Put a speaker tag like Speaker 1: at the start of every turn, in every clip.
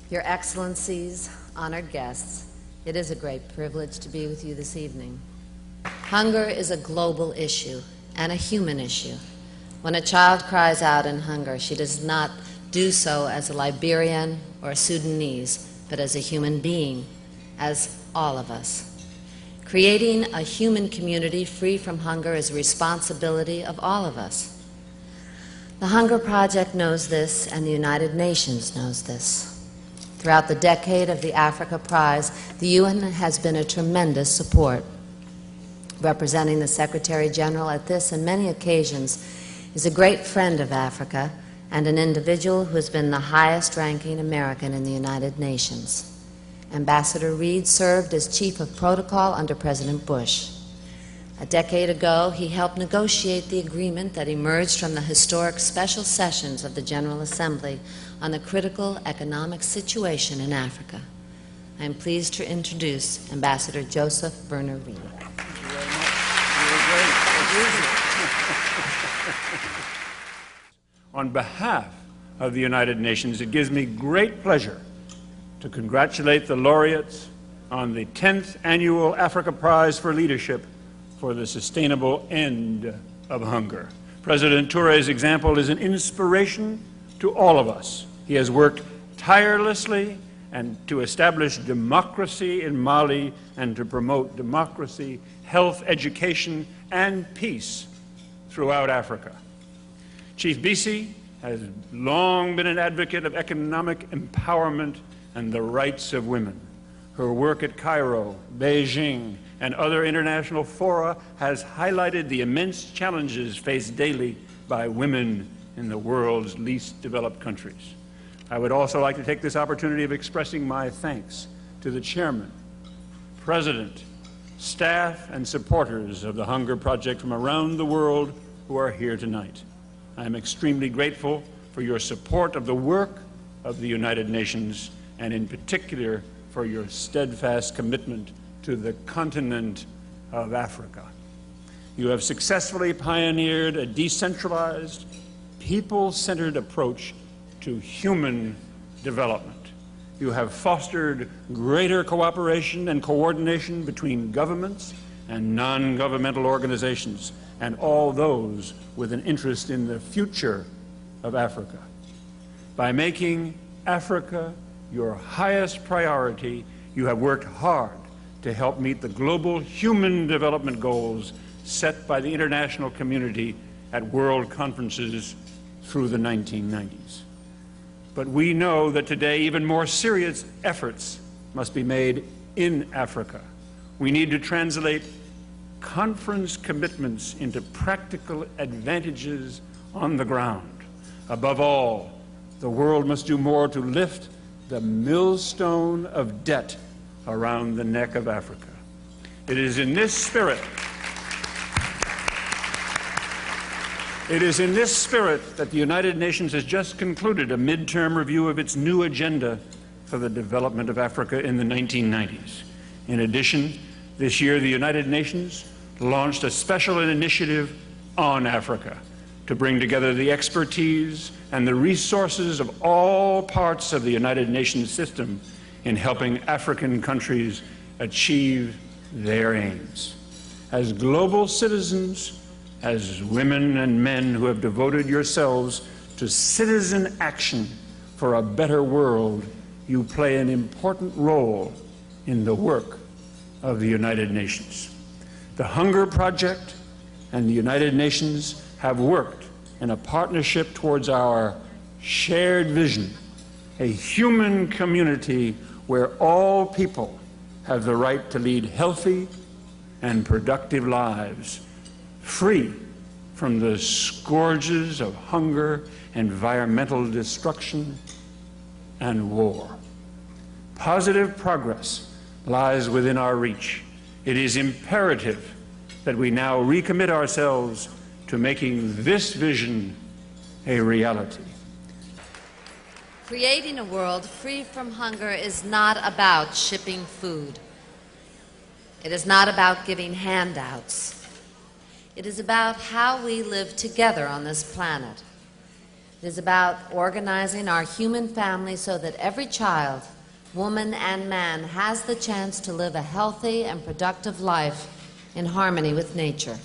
Speaker 1: Your Excellencies, honored guests, it is a great privilege to be with you this evening. Hunger is a global issue and a human issue. When a child cries out in hunger, she does not do so as a Liberian or a Sudanese, but as a human being, as all of us. Creating a human community free from hunger is a responsibility of all of us. The Hunger Project knows this, and the United Nations knows this. Throughout the decade of the Africa Prize, the UN has been a tremendous support. Representing the Secretary General at this and many occasions is a great friend of Africa and an individual who has been the highest-ranking American in the United Nations. Ambassador Reid served as Chief of Protocol under President Bush. A decade ago, he helped negotiate the agreement that emerged from the historic special sessions of the General Assembly on the critical economic situation in Africa. I am pleased to introduce Ambassador Joseph Werner Reid.
Speaker 2: Thank you very much. You were great. On behalf of the United Nations, it gives me great pleasure to congratulate the laureates on the 10th Annual Africa Prize for Leadership for the sustainable end of hunger. President Touré's example is an inspiration to all of us. He has worked tirelessly and to establish democracy in Mali and to promote democracy, health, education, and peace throughout Africa. Chief Bisi has long been an advocate of economic empowerment and the rights of women. Her work at Cairo, Beijing, and other international fora has highlighted the immense challenges faced daily by women in the world's least developed countries. I would also like to take this opportunity of expressing my thanks to the Chairman, President, staff, and supporters of the Hunger Project from around the world who are here tonight. I am extremely grateful for your support of the work of the United Nations, and in particular for your steadfast commitment to the continent of Africa. You have successfully pioneered a decentralized, people-centered approach to human development. You have fostered greater cooperation and coordination between governments and non-governmental organizations and all those with an interest in the future of Africa. By making Africa your highest priority, you have worked hard to help meet the global human development goals set by the international community at world conferences through the 1990s. But we know that today even more serious efforts must be made in Africa. We need to translate conference commitments into practical advantages on the ground. Above all, the world must do more to lift the millstone of debt around the neck of Africa. It is in this spirit that the United Nations has just concluded a midterm review of its new agenda for the development of Africa in the 1990s. In addition, this year the United Nations launched a special initiative on Africa to bring together the expertise and the resources of all parts of the United Nations system in helping African countries achieve their aims. As global citizens, as women and men who have devoted yourselves to citizen action for a better world, you play an important role in the work of the United Nations. The Hunger Project and the United Nations have worked in a partnership towards our shared vision, a human community where all people have the right to lead healthy and productive lives, free from the scourges of hunger, environmental destruction, and war. Positive progress lies within our reach. It is imperative that we now recommit ourselves to making this vision a reality.
Speaker 1: Creating a world free from hunger is not about shipping food. It is not about giving handouts. It is about how we live together on this planet. It is about organizing our human family so that every child, woman and man, has the chance to live a healthy and productive life in harmony with nature.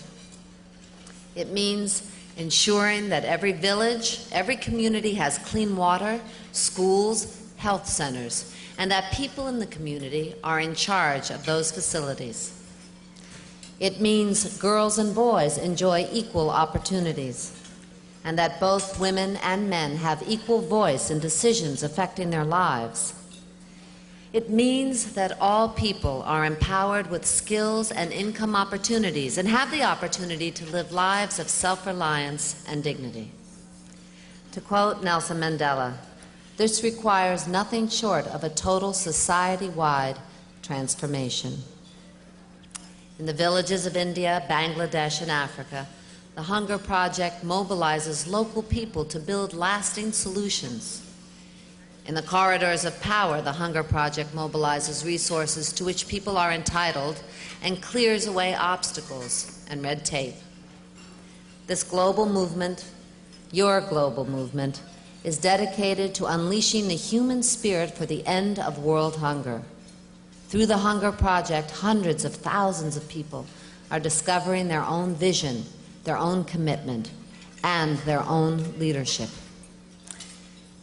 Speaker 1: It means ensuring that every village, every community has clean water, schools, health centers, and that people in the community are in charge of those facilities. It means girls and boys enjoy equal opportunities, and that both women and men have equal voice in decisions affecting their lives. It means that all people are empowered with skills and income opportunities and have the opportunity to live lives of self-reliance and dignity. To quote Nelson Mandela, this requires nothing short of a total society-wide transformation. In the villages of India, Bangladesh, and Africa, the Hunger Project mobilizes local people to build lasting solutions. In the corridors of power, the Hunger Project mobilizes resources to which people are entitled and clears away obstacles and red tape. This global movement, your global movement, is dedicated to unleashing the human spirit for the end of world hunger. Through the Hunger Project, hundreds of thousands of people are discovering their own vision, their own commitment, and their own leadership.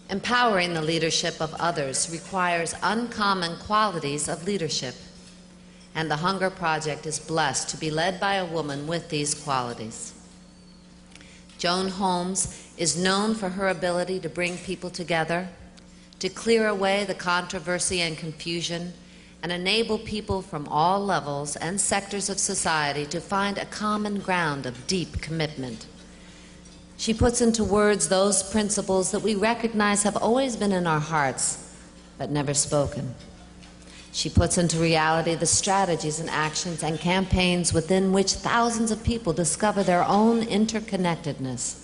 Speaker 1: Empowering the leadership of others requires uncommon qualities of leadership, and the Hunger Project is blessed to be led by a woman with these qualities. Joan Holmes is known for her ability to bring people together, to clear away the controversy and confusion, and enable people from all levels and sectors of society to find a common ground of deep commitment. She puts into words those principles that we recognize have always been in our hearts, but never spoken. She puts into reality the strategies and actions and campaigns within which thousands of people discover their own interconnectedness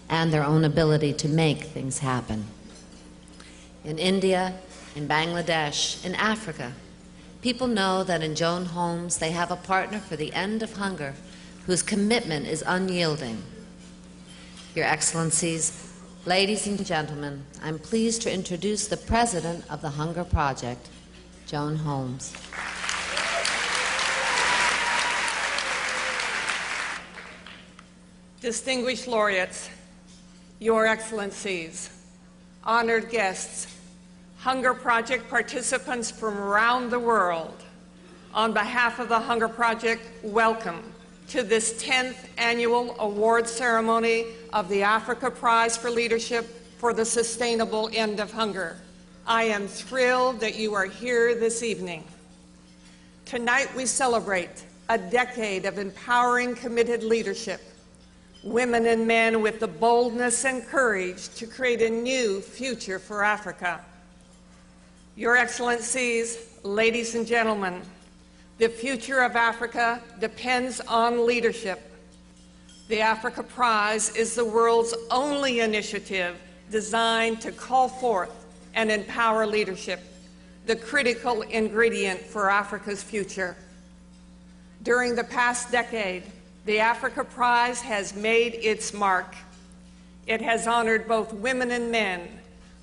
Speaker 1: and their own ability to make things happen. In India, in Bangladesh, in Africa, people know that in Joan Holmes they have a partner for the end of hunger whose commitment is unyielding. Your Excellencies, ladies and gentlemen, I'm pleased to introduce the President of the Hunger Project, Joan Holmes.
Speaker 3: Distinguished laureates, Your Excellencies, honored guests, Hunger Project participants from around the world, on behalf of the Hunger Project, welcome to this 10th annual award ceremony of the Africa Prize for Leadership for the Sustainable End of Hunger. I am thrilled that you are here this evening. Tonight we celebrate a decade of empowering, committed leadership, women and men with the boldness and courage to create a new future for Africa. Your Excellencies, ladies and gentlemen, the future of Africa depends on leadership. The Africa Prize is the world's only initiative designed to call forth and empower leadership, the critical ingredient for Africa's future. During the past decade, the Africa Prize has made its mark. It has honored both women and men,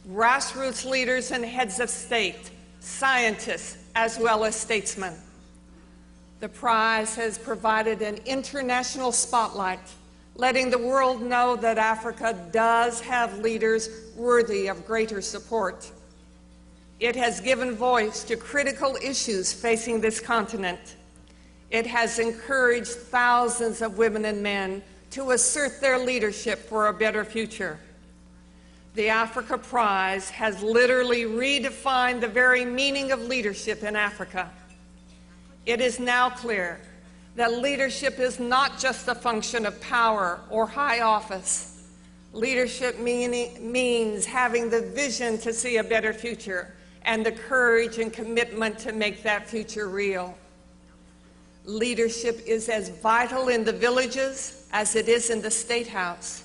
Speaker 3: grassroots leaders and heads of state, scientists, as well as statesmen. The prize has provided an international spotlight, letting the world know that Africa does have leaders worthy of greater support. It has given voice to critical issues facing this continent. It has encouraged thousands of women and men to assert their leadership for a better future. The Africa Prize has literally redefined the very meaning of leadership in Africa. It is now clear that leadership is not just a function of power or high office. Leadership means having the vision to see a better future and the courage and commitment to make that future real. Leadership is as vital in the villages as it is in the State House.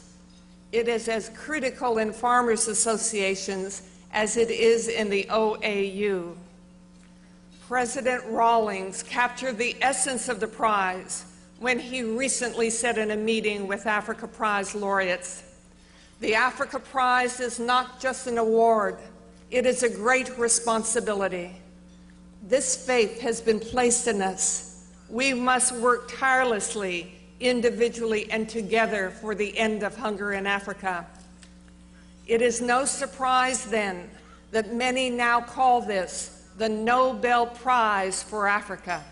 Speaker 3: It is as critical in farmers' associations as it is in the OAU. President Rawlings captured the essence of the prize when he recently said in a meeting with Africa Prize laureates, "The Africa Prize is not just an award, it is a great responsibility. This faith has been placed in us. We must work tirelessly, individually and together for the end of hunger in Africa." It is no surprise then that many now call this the Nobel Prize for Africa.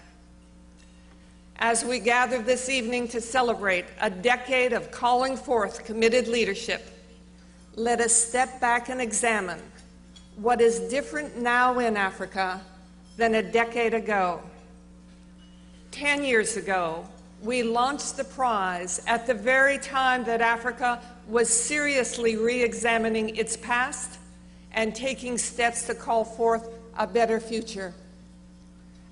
Speaker 3: As we gather this evening to celebrate a decade of calling forth committed leadership, let us step back and examine what is different now in Africa than a decade ago. 10 years ago, we launched the prize at the very time that Africa was seriously re-examining its past and taking steps to call forth a better future.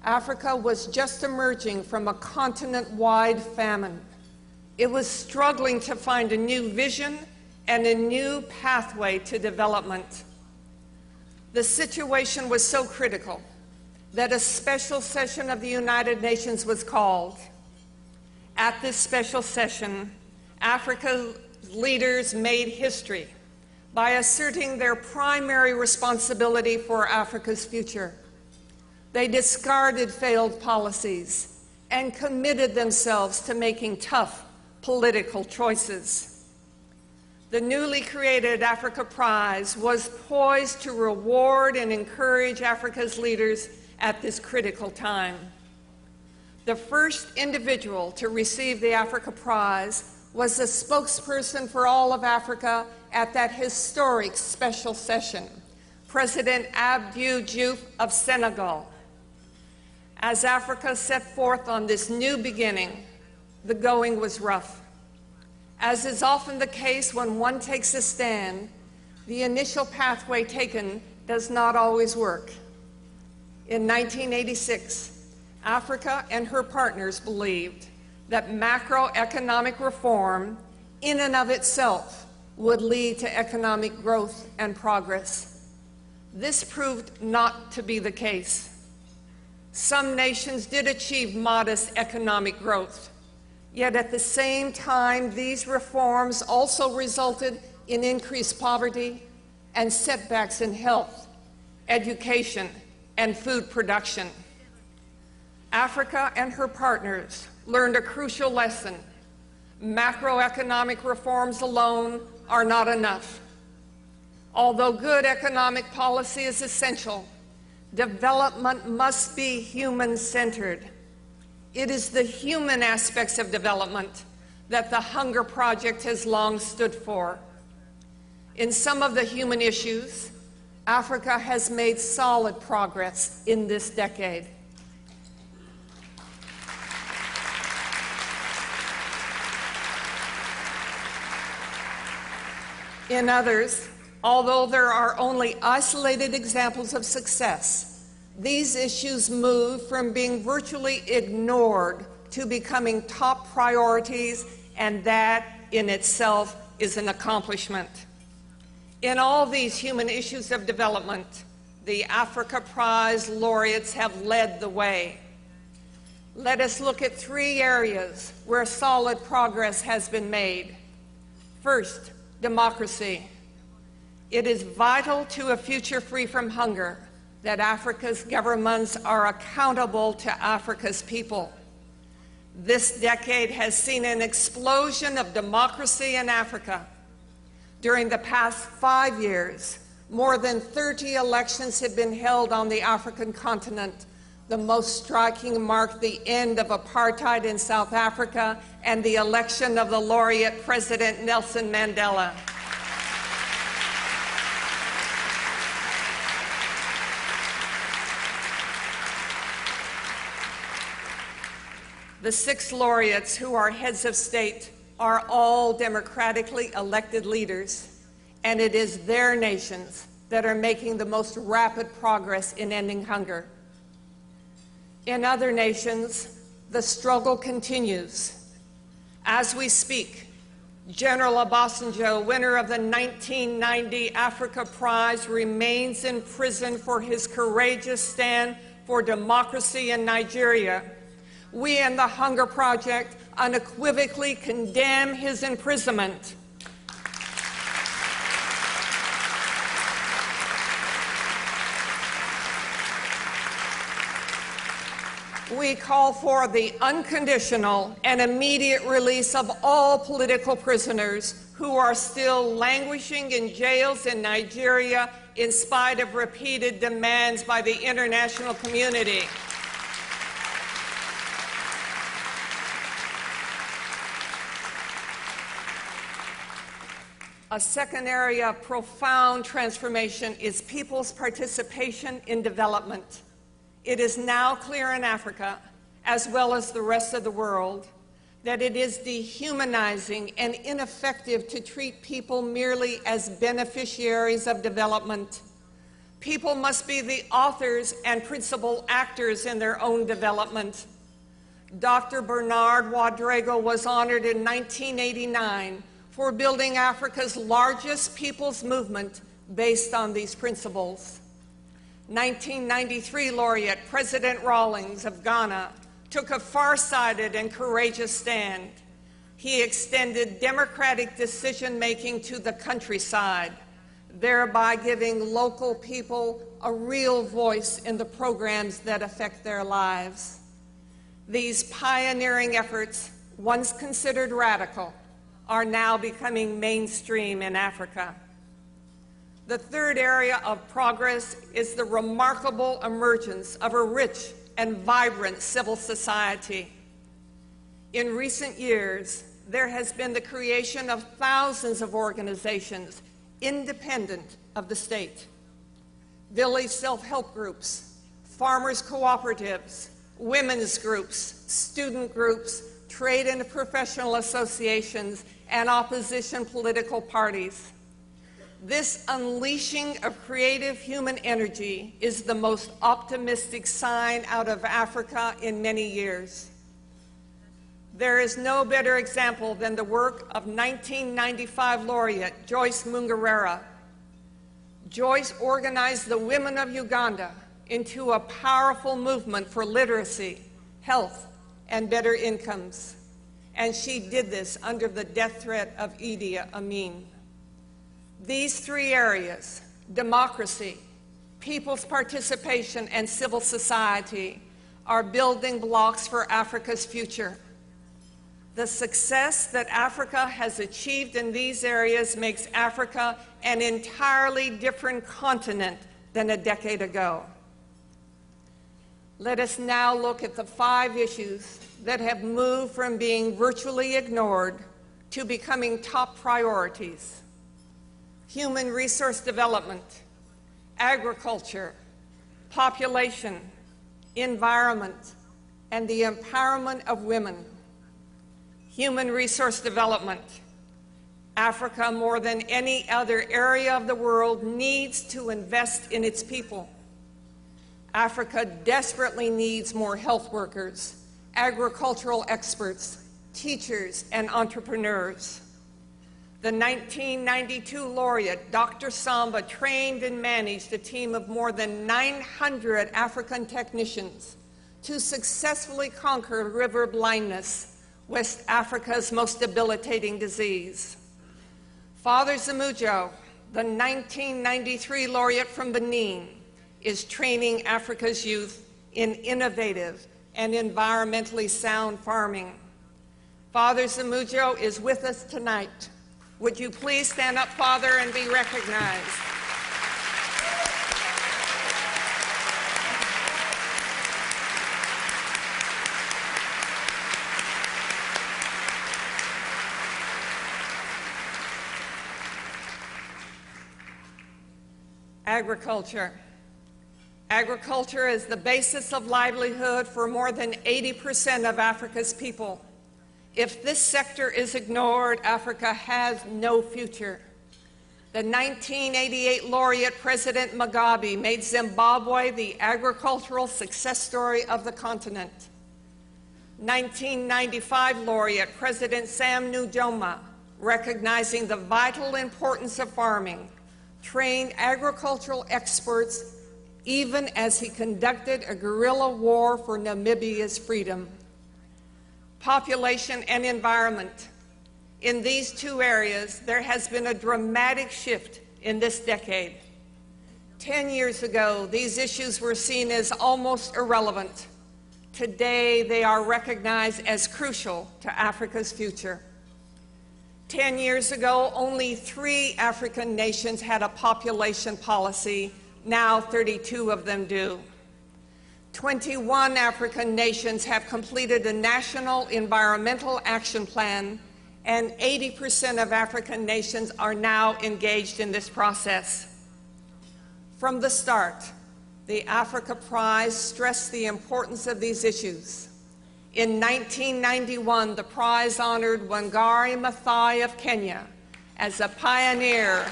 Speaker 3: Africa was just emerging from a continent-wide famine. It was struggling to find a new vision and a new pathway to development. The situation was so critical that a special session of the United Nations was called. At this special session, Africa's leaders made history by asserting their primary responsibility for Africa's future. They discarded failed policies and committed themselves to making tough political choices. The newly created Africa Prize was poised to reward and encourage Africa's leaders at this critical time. The first individual to receive the Africa Prize was the spokesperson for all of Africa at that historic special session, President Abdou Diouf of Senegal. As Africa set forth on this new beginning, the going was rough. As is often the case when one takes a stand, the initial pathway taken does not always work. In 1986, Africa and her partners believed that macroeconomic reform in and of itself would lead to economic growth and progress. This proved not to be the case. Some nations did achieve modest economic growth, yet at the same time, these reforms also resulted in increased poverty and setbacks in health, education, and food production. Africa and her partners learned a crucial lesson. Macroeconomic reforms alone are not enough. Although good economic policy is essential, development must be human-centered. It is the human aspects of development that the Hunger Project has long stood for. In some of the human issues, Africa has made solid progress in this decade. In others, although there are only isolated examples of success, these issues move from being virtually ignored to becoming top priorities, and that in itself is an accomplishment. In all these human issues of development, the Africa Prize laureates have led the way. Let us look at 3 areas where solid progress has been made. First, democracy. It is vital to a future free from hunger that Africa's governments are accountable to Africa's people. This decade has seen an explosion of democracy in Africa. During the past 5 years, more than 30 elections have been held on the African continent. The most striking marked the end of apartheid in South Africa and the election of the laureate President Nelson Mandela. The 6 laureates who are heads of state are all democratically elected leaders, and it is their nations that are making the most rapid progress in ending hunger. In other nations, the struggle continues. As we speak, General Obasanjo, winner of the 1990 Africa Prize, remains in prison for his courageous stand for democracy in Nigeria. We in the Hunger Project unequivocally condemn his imprisonment. We call for the unconditional and immediate release of all political prisoners who are still languishing in jails in Nigeria in spite of repeated demands by the international community. A second area of profound transformation is people's participation in development. It is now clear in Africa, as well as the rest of the world, that it is dehumanizing and ineffective to treat people merely as beneficiaries of development. People must be the authors and principal actors in their own development. Dr. Bernard Ouedraogo was honored in 1989 for building Africa's largest people's movement based on these principles. 1993 laureate President Rawlings of Ghana took a far-sighted and courageous stand. He extended democratic decision-making to the countryside, thereby giving local people a real voice in the programs that affect their lives. These pioneering efforts, once considered radical, are now becoming mainstream in Africa. The third area of progress is the remarkable emergence of a rich and vibrant civil society. In recent years, there has been the creation of thousands of organizations independent of the state. Village self-help groups, farmers' cooperatives, women's groups, student groups, trade and professional associations, and opposition political parties. This unleashing of creative human energy is the most optimistic sign out of Africa in many years. There is no better example than the work of 1995 laureate Joyce Mungerera. Joyce organized the women of Uganda into a powerful movement for literacy, health, and better incomes. And she did this under the death threat of Idi Amin. These three areas, democracy, people's participation, and civil society, are building blocks for Africa's future. The success that Africa has achieved in these areas makes Africa an entirely different continent than a decade ago. Let us now look at the 5 issues that have moved from being virtually ignored to becoming top priorities: human resource development, agriculture, population, environment, and the empowerment of women. Human resource development. Africa, more than any other area of the world, needs to invest in its people. Africa desperately needs more health workers, agricultural experts, teachers, and entrepreneurs. The 1992 laureate, Dr. Samba, trained and managed a team of more than 900 African technicians to successfully conquer river blindness, West Africa's most debilitating disease. Father Zamujo, the 1993 laureate from Benin, is training Africa's youth in innovative and environmentally sound farming. Father Zamujo is with us tonight. Would you please stand up, Father, and be recognized? Agriculture. Agriculture is the basis of livelihood for more than 80% of Africa's people. If this sector is ignored, Africa has no future. The 1988 laureate President Mugabe made Zimbabwe the agricultural success story of the continent. 1995 laureate President Sam Nujoma, recognizing the vital importance of farming, trained agricultural experts even as he conducted a guerrilla war for Namibia's freedom. Population and environment. In these two areas, there has been a dramatic shift in this decade. 10 years ago, these issues were seen as almost irrelevant. Today, they are recognized as crucial to Africa's future. 10 years ago, only 3 African nations had a population policy. Now 32 of them do. 21 African nations have completed a national environmental action plan, and 80% of African nations are now engaged in this process. From the start, the Africa Prize stressed the importance of these issues. In 1991, the prize honored Wangari Maathai of Kenya as a pioneer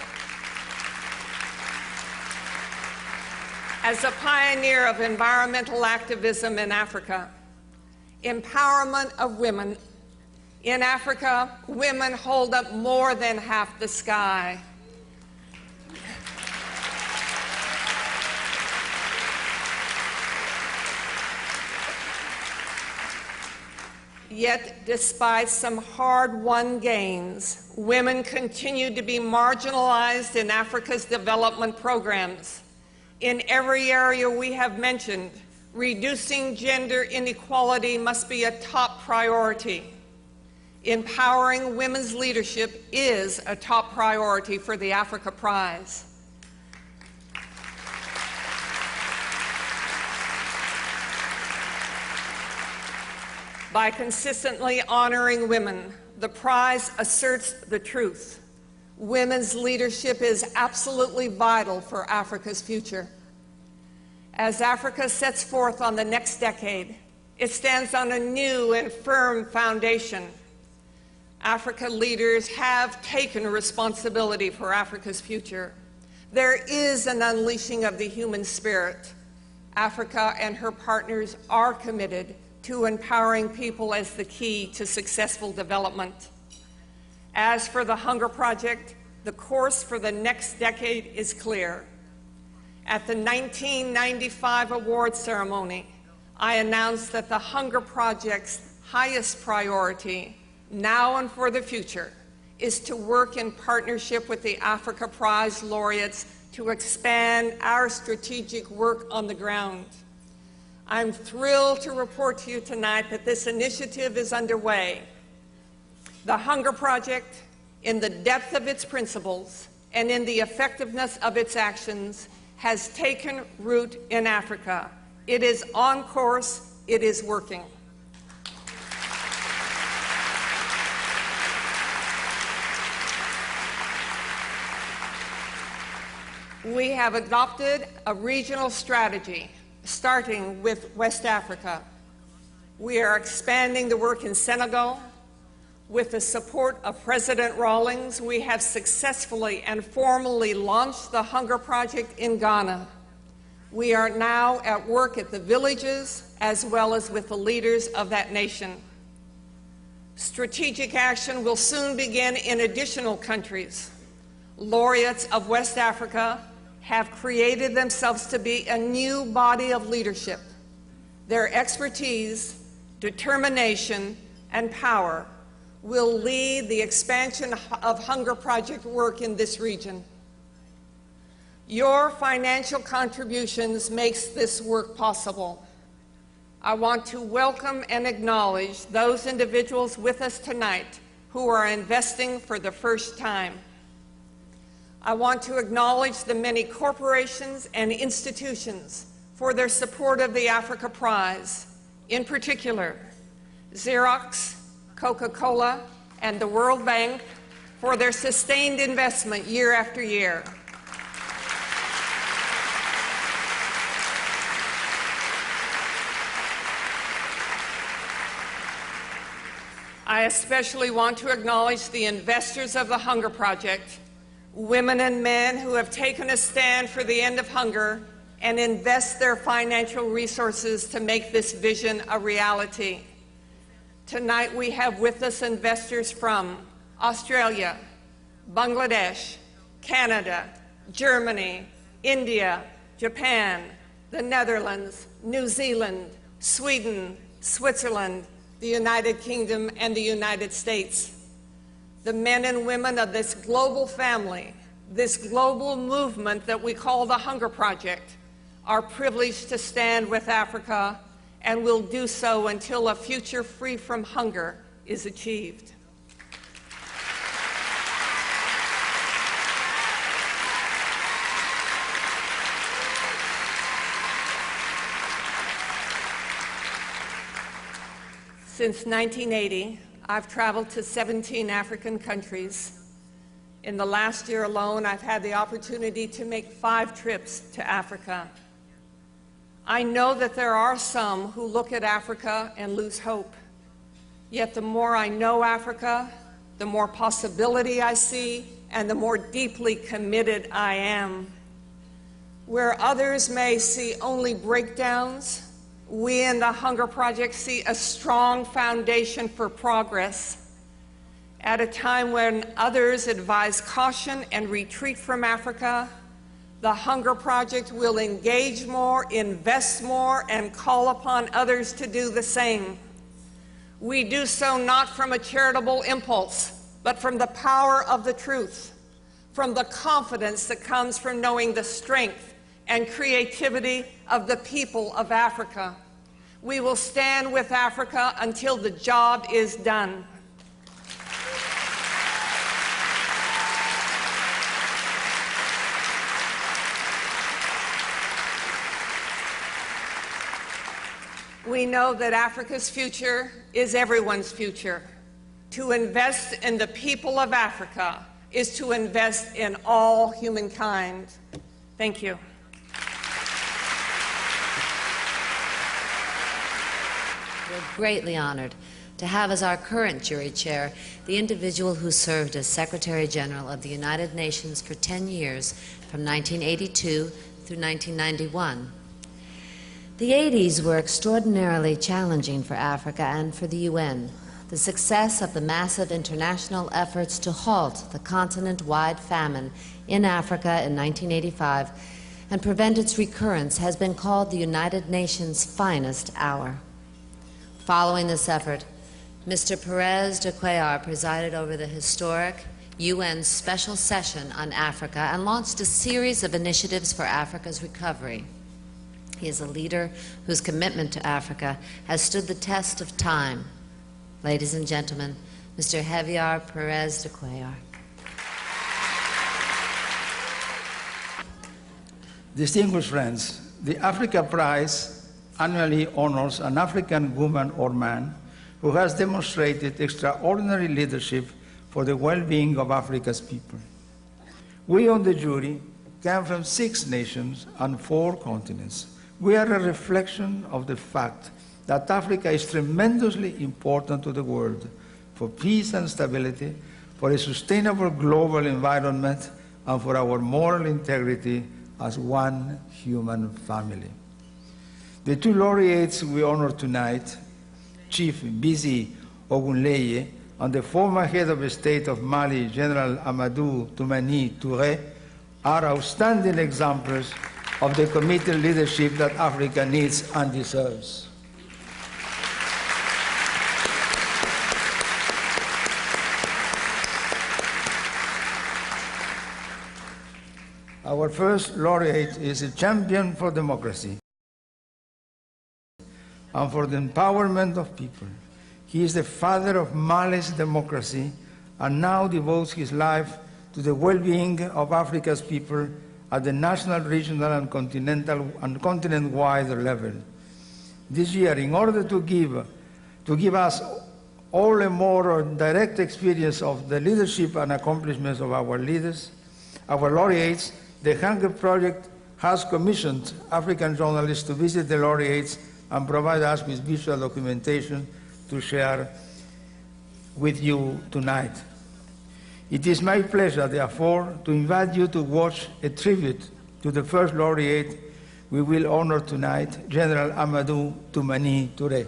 Speaker 3: of environmental activism in Africa. Empowerment of women. In Africa, women hold up more than half the sky. Yet, despite some hard-won gains, women continue to be marginalized in Africa's development programs. In every area we have mentioned, reducing gender inequality must be a top priority. Empowering women's leadership is a top priority for the Africa Prize. By consistently honoring women, the prize asserts the truth. Women's leadership is absolutely vital for Africa's future. As Africa sets forth on the next decade, it stands on a new and firm foundation. Africa leaders have taken responsibility for Africa's future. There is an unleashing of the human spirit. Africa and her partners are committed to empowering people as the key to successful development. As for the Hunger Project, the course for the next decade is clear. At the 1995 award ceremony, I announced that the Hunger Project's highest priority, now and for the future, is to work in partnership with the Africa Prize laureates to expand our strategic work on the ground. I'm thrilled to report to you tonight that this initiative is underway. The Hunger Project, in the depth of its principles and in the effectiveness of its actions, has taken root in Africa. It is on course, it is working. We have adopted a regional strategy, starting with West Africa. We are expanding the work in Senegal. With the support of President Rawlings, we have successfully and formally launched the Hunger Project in Ghana. We are now at work at the villages as well as with the leaders of that nation. Strategic action will soon begin in additional countries. Laureates of West Africa have created themselves to be a new body of leadership. Their expertise, determination, and power will lead the expansion of Hunger Project work in this region. Your financial contributions makes this work possible. I want to welcome and acknowledge those individuals with us tonight who are investing for the first time. I want to acknowledge the many corporations and institutions for their support of the Africa Prize, in particular, Xerox, Coca-Cola, and the World Bank for their sustained investment year after year. I especially want to acknowledge the investors of the Hunger Project, women and men who have taken a stand for the end of hunger and invest their financial resources to make this vision a reality. Tonight we have with us investors from Australia, Bangladesh, Canada, Germany, India, Japan, the Netherlands, New Zealand, Sweden, Switzerland, the United Kingdom, and the United States. The men and women of this global family, this global movement that we call the Hunger Project, are privileged to stand with Africa and will do so until a future free from hunger is achieved. Since 1980, I've traveled to 17 African countries. In the last year alone, I've had the opportunity to make 5 trips to Africa. I know that there are some who look at Africa and lose hope. Yet the more I know Africa, the more possibility I see, and the more deeply committed I am. Where others may see only breakdowns, we in the Hunger Project see a strong foundation for progress. At a time when others advise caution and retreat from Africa, the Hunger Project will engage more, invest more, and call upon others to do the same. We do so not from a charitable impulse, but from the power of the truth, from the confidence that comes from knowing the strength and creativity of the people of Africa. We will stand with Africa until the job is done. We know that Africa's future is everyone's future. To invest in the people of Africa is to invest in all humankind. Thank you.
Speaker 1: We're greatly honored to have as our current jury chair the individual who served as Secretary General of the United Nations for 10 years, from 1982 through 1991. The 80s were extraordinarily challenging for Africa and for the UN. The success of the massive international efforts to halt the continent-wide famine in Africa in 1985 and prevent its recurrence has been called the United Nations' finest hour. Following this effort, Mr. Perez de Cuellar presided over the historic UN Special Session on Africa and launched a series of initiatives for Africa's recovery. He is a leader whose commitment to Africa has stood the test of time. Ladies and gentlemen, Mr. Javier Perez de Cuellar.
Speaker 4: Distinguished friends, the Africa Prize annually honors an African woman or man who has demonstrated extraordinary leadership for the well-being of Africa's people. We on the jury come from 6 nations and 4 continents. We are a reflection of the fact that Africa is tremendously important to the world for peace and stability, for a sustainable global environment, and for our moral integrity as one human family. The 2 laureates we honor tonight, Chief Bisi Ogunleye and the former head of state of Mali, General Amadou Toumani Touré, are outstanding examples of the committed leadership that Africa needs and deserves. Our first laureate is a champion for democracy and for the empowerment of people. He is the father of Mali's democracy and now devotes his life to the well-being of Africa's people at the national, regional, and continent-wide level. This year, in order to give us all a more direct experience of the leadership and accomplishments of our leaders, our laureates, the Hunger Project has commissioned African journalists to visit the laureates and provide us with visual documentation to share with you tonight. It is my pleasure, therefore, to invite you to watch a tribute to the first laureate we will honor tonight, General Amadou Toumani Touré.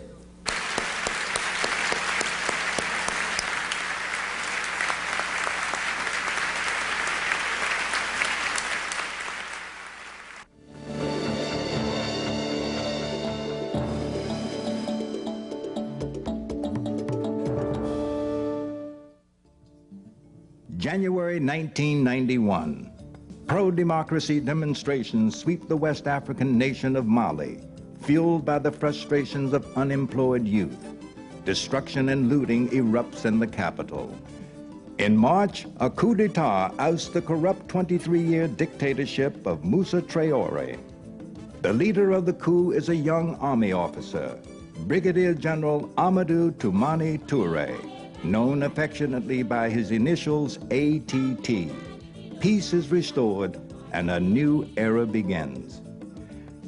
Speaker 5: January 1991. Pro-democracy demonstrations sweep the West African nation of Mali, fueled by the frustrations of unemployed youth. Destruction and looting erupts in the capital. In March, a coup d'etat ousts the corrupt 23-year dictatorship of Moussa Traoré. The leader of the coup is a young army officer, Brigadier General Amadou Toumani Touré, known affectionately by his initials ATT. Peace is restored and a new era begins.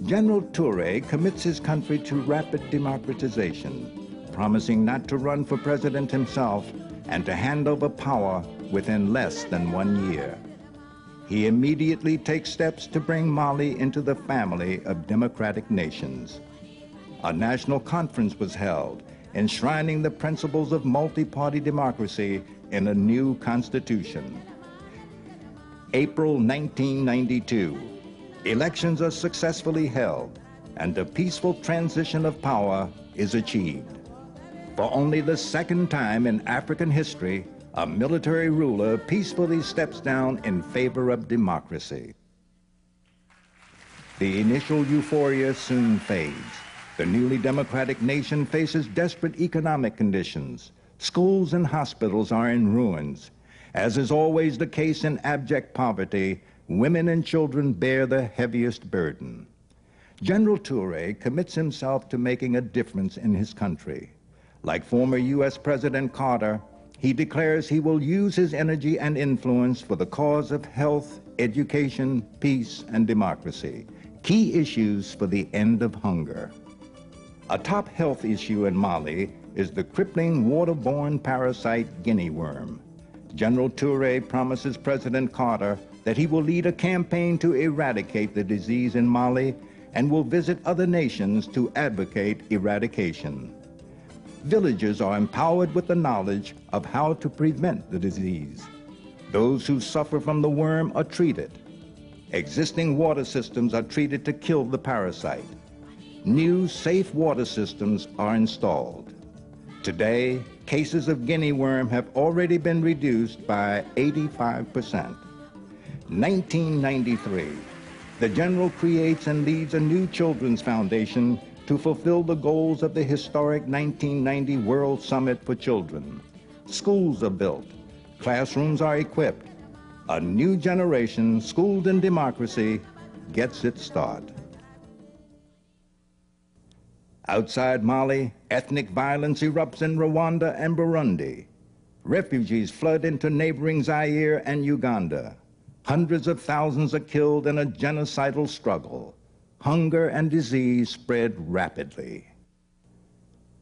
Speaker 5: General Touré commits his country to rapid democratization, promising not to run for president himself and to hand over power within less than 1 year. He immediately takes steps to bring Mali into the family of democratic nations. A national conference was held, enshrining the principles of multi-party democracy in a new constitution. April 1992, elections are successfully held and a peaceful transition of power is achieved. For only the second time in African history, a military ruler peacefully steps down in favor of democracy. The initial euphoria soon fades. The newly democratic nation faces desperate economic conditions. Schools and hospitals are in ruins. As is always the case in abject poverty, women and children bear the heaviest burden. General Touré commits himself to making a difference in his country. Like former U.S. President Carter, he declares he will use his energy and influence for the cause of health, education, peace, and democracy, key issues for the end of hunger. A top health issue in Mali is the crippling waterborne parasite guinea worm. General Touré promises President Carter that he will lead a campaign to eradicate the disease in Mali and will visit other nations to advocate eradication. Villagers are empowered with the knowledge of how to prevent the disease. Those who suffer from the worm are treated. Existing water systems are treated to kill the parasite. New, safe water systems are installed. Today, cases of guinea worm have already been reduced by 85%. 1993, the General creates and leads a new children's foundation to fulfill the goals of the historic 1990 World Summit for Children. Schools are built, classrooms are equipped. A new generation schooled in democracy gets its start. Outside Mali, ethnic violence erupts in Rwanda and Burundi. Refugees flood into neighboring Zaire and Uganda. Hundreds of thousands are killed in a genocidal struggle. Hunger and disease spread rapidly.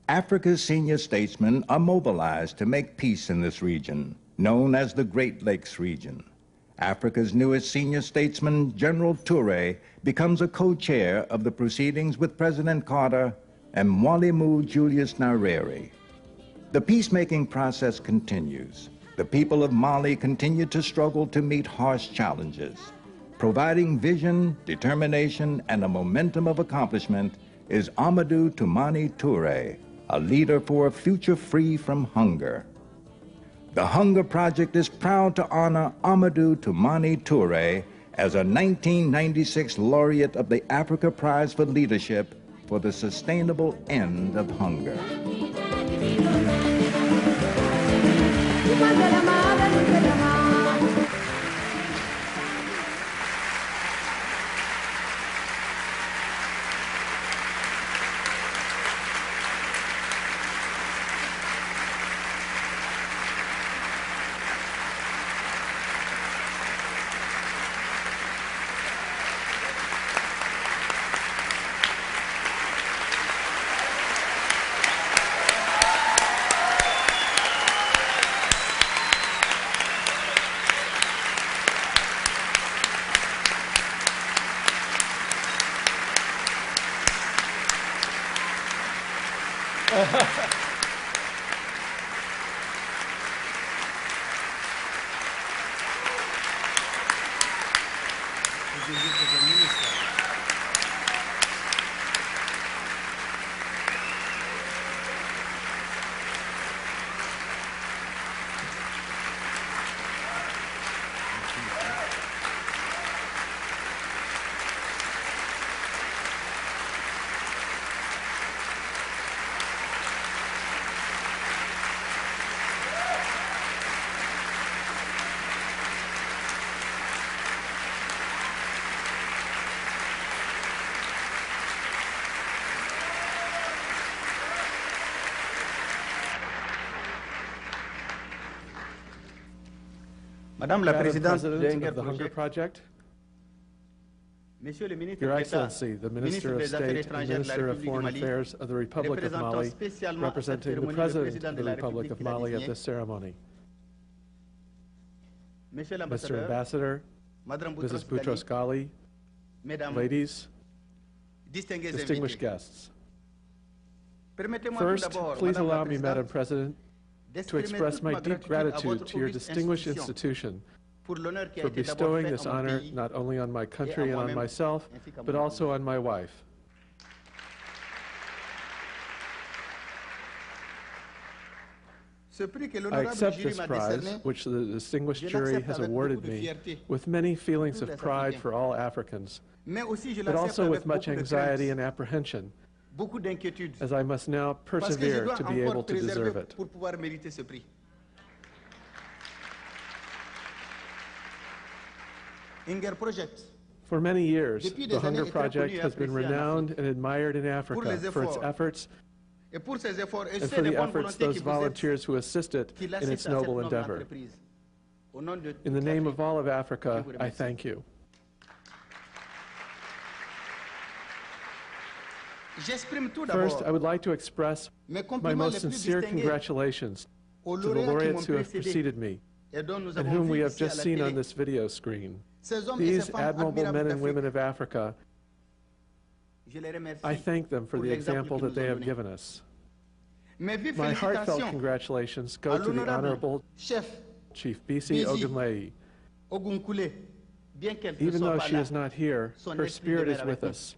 Speaker 5: Africa's senior statesmen are mobilized to make peace in this region, known as the Great Lakes region. Africa's newest senior statesman, General Touré, becomes a co-chair of the proceedings with President Carter and Mwalimu Julius Nyerere. The peacemaking process continues. The people of Mali continue to struggle to meet harsh challenges. Providing vision, determination, and a momentum of accomplishment is Amadou Toumani Touré, a leader for a future free from hunger. The Hunger Project is proud to honor Amadou Toumani Touré as a 1996 laureate of the Africa Prize for Leadership for the sustainable end of hunger.
Speaker 4: Madame la
Speaker 6: Madam
Speaker 4: Présidente
Speaker 6: President of the Hunger Project,
Speaker 4: Monsieur le ministre
Speaker 6: Your
Speaker 4: d'État,
Speaker 6: Excellency, the Minister of
Speaker 4: des Affaires
Speaker 6: State and
Speaker 4: étrangères de la
Speaker 6: Minister of
Speaker 4: République du
Speaker 6: Foreign
Speaker 4: Mali,
Speaker 6: Affairs of the Republic of
Speaker 4: représentant
Speaker 6: Mali,
Speaker 4: spécialement à cette
Speaker 6: representing the
Speaker 4: cérémonie le
Speaker 6: President
Speaker 4: président
Speaker 6: of
Speaker 4: de
Speaker 6: the
Speaker 4: la
Speaker 6: Republic of
Speaker 4: République qu'il a
Speaker 6: Mali at
Speaker 4: désigné.
Speaker 6: this ceremony.
Speaker 4: Monsieur
Speaker 6: Mr.
Speaker 4: l'ambassadeur,
Speaker 6: Ambassador,
Speaker 4: Madame
Speaker 6: Mrs.
Speaker 4: Boutros-Ghali,
Speaker 6: Boutros-Ghali,
Speaker 4: Mesdames,
Speaker 6: ladies,
Speaker 4: distingués
Speaker 6: distinguished
Speaker 4: invités.
Speaker 6: guests.
Speaker 4: Permettez-moi
Speaker 6: First,
Speaker 4: tout d'abord,
Speaker 6: please
Speaker 4: Madame la
Speaker 6: allow me, Madam
Speaker 4: Présidente,
Speaker 6: President, to
Speaker 4: d'exprimer
Speaker 6: express
Speaker 4: toute
Speaker 6: my
Speaker 4: ma
Speaker 6: deep
Speaker 4: gratitude à
Speaker 6: gratitude
Speaker 4: votre
Speaker 6: to your
Speaker 4: auguste
Speaker 6: distinguished
Speaker 4: institution
Speaker 6: institution
Speaker 4: pour l'honneur qui a
Speaker 6: for
Speaker 4: été d'abord
Speaker 6: bestowing
Speaker 4: fait
Speaker 6: this
Speaker 4: à mon
Speaker 6: honor
Speaker 4: pays
Speaker 6: not only on my country and on
Speaker 4: moi-même,
Speaker 6: myself,
Speaker 4: ainsi qu'à
Speaker 6: but
Speaker 4: mon
Speaker 6: also on my wife.
Speaker 4: Ce prix que
Speaker 6: I
Speaker 4: l'honorable
Speaker 6: accept
Speaker 4: jury
Speaker 6: this
Speaker 4: m'a
Speaker 6: prize,
Speaker 4: décerné,
Speaker 6: which the distinguished
Speaker 4: je
Speaker 6: jury
Speaker 4: l'accepte
Speaker 6: has
Speaker 4: avec
Speaker 6: awarded
Speaker 4: beaucoup de
Speaker 6: me,
Speaker 4: fierté,
Speaker 6: with many feelings
Speaker 4: tous
Speaker 6: of
Speaker 4: les
Speaker 6: pride
Speaker 4: Africains.
Speaker 6: for all Africans,
Speaker 4: mais aussi je
Speaker 6: but
Speaker 4: l'accepte
Speaker 6: also
Speaker 4: avec
Speaker 6: with much
Speaker 4: beaucoup de
Speaker 6: anxiety
Speaker 4: crainte,
Speaker 6: and apprehension,
Speaker 4: beaucoup d'inquiétude,
Speaker 6: as I must now
Speaker 4: parce que je
Speaker 6: persevere
Speaker 4: dois
Speaker 6: to be able
Speaker 4: encore
Speaker 6: to deserve
Speaker 4: préserver
Speaker 6: it.
Speaker 4: pour pouvoir mériter ce prix. Hunger Project,
Speaker 6: For many years,
Speaker 4: Depuis
Speaker 6: the
Speaker 4: des
Speaker 6: Hunger
Speaker 4: années, est très
Speaker 6: Project
Speaker 4: connu et
Speaker 6: has been
Speaker 4: apprécié en
Speaker 6: renowned
Speaker 4: Afrique
Speaker 6: and admired in
Speaker 4: pour
Speaker 6: Africa
Speaker 4: les
Speaker 6: for its
Speaker 4: efforts
Speaker 6: efforts
Speaker 4: et pour ces efforts et
Speaker 6: and
Speaker 4: ceux
Speaker 6: for
Speaker 4: des
Speaker 6: the
Speaker 4: bonnes
Speaker 6: efforts
Speaker 4: volontés
Speaker 6: those
Speaker 4: qui vous aident,
Speaker 6: volunteers who assisted
Speaker 4: qui
Speaker 6: in
Speaker 4: l'assistent
Speaker 6: its
Speaker 4: à cette
Speaker 6: noble
Speaker 4: noble
Speaker 6: endeavor.
Speaker 4: entreprise. Au nom de
Speaker 6: In the
Speaker 4: toute
Speaker 6: name
Speaker 4: l'Afrique,
Speaker 6: of all of Africa,
Speaker 4: Je vous
Speaker 6: I
Speaker 4: remercie.
Speaker 6: thank you.
Speaker 4: j'exprime tout
Speaker 6: First,
Speaker 4: d'abord
Speaker 6: I would like to express
Speaker 4: mes
Speaker 6: my
Speaker 4: compliments
Speaker 6: most
Speaker 4: les plus
Speaker 6: sincere
Speaker 4: distingués
Speaker 6: congratulations
Speaker 4: aux
Speaker 6: to the
Speaker 4: lauréats qui
Speaker 6: laureates
Speaker 4: m'ont
Speaker 6: who have
Speaker 4: précédé
Speaker 6: preceded me
Speaker 4: et dont nous
Speaker 6: and
Speaker 4: avons
Speaker 6: whom
Speaker 4: vu
Speaker 6: we have
Speaker 4: ici à
Speaker 6: just
Speaker 4: la
Speaker 6: seen on
Speaker 4: télé.
Speaker 6: this video screen.
Speaker 4: Ces hommes et
Speaker 6: These
Speaker 4: ces femmes
Speaker 6: admirable
Speaker 4: admirables
Speaker 6: men and women
Speaker 4: d'Afrique,
Speaker 6: of Africa,
Speaker 4: je les remercie
Speaker 6: I thank them for
Speaker 4: pour
Speaker 6: the
Speaker 4: l'exemple
Speaker 6: example
Speaker 4: qu'ils
Speaker 6: that
Speaker 4: nous
Speaker 6: they
Speaker 4: ont
Speaker 6: have
Speaker 4: donné.
Speaker 6: given us.
Speaker 4: Mes vives
Speaker 6: My heartfelt
Speaker 4: félicitations
Speaker 6: congratulations
Speaker 4: à
Speaker 6: go to the
Speaker 4: l'honorable
Speaker 6: Honorable
Speaker 4: chef
Speaker 6: Chief B.C.
Speaker 4: Bisi
Speaker 6: Ogunleye.
Speaker 4: Ogunkoulé, bien qu'elle ne
Speaker 6: Even
Speaker 4: soit
Speaker 6: though
Speaker 4: pas
Speaker 6: she
Speaker 4: là,
Speaker 6: is not here,
Speaker 4: son
Speaker 6: her
Speaker 4: esprit
Speaker 6: spirit
Speaker 4: demeure
Speaker 6: is
Speaker 4: avec
Speaker 6: with
Speaker 4: nous.
Speaker 6: us.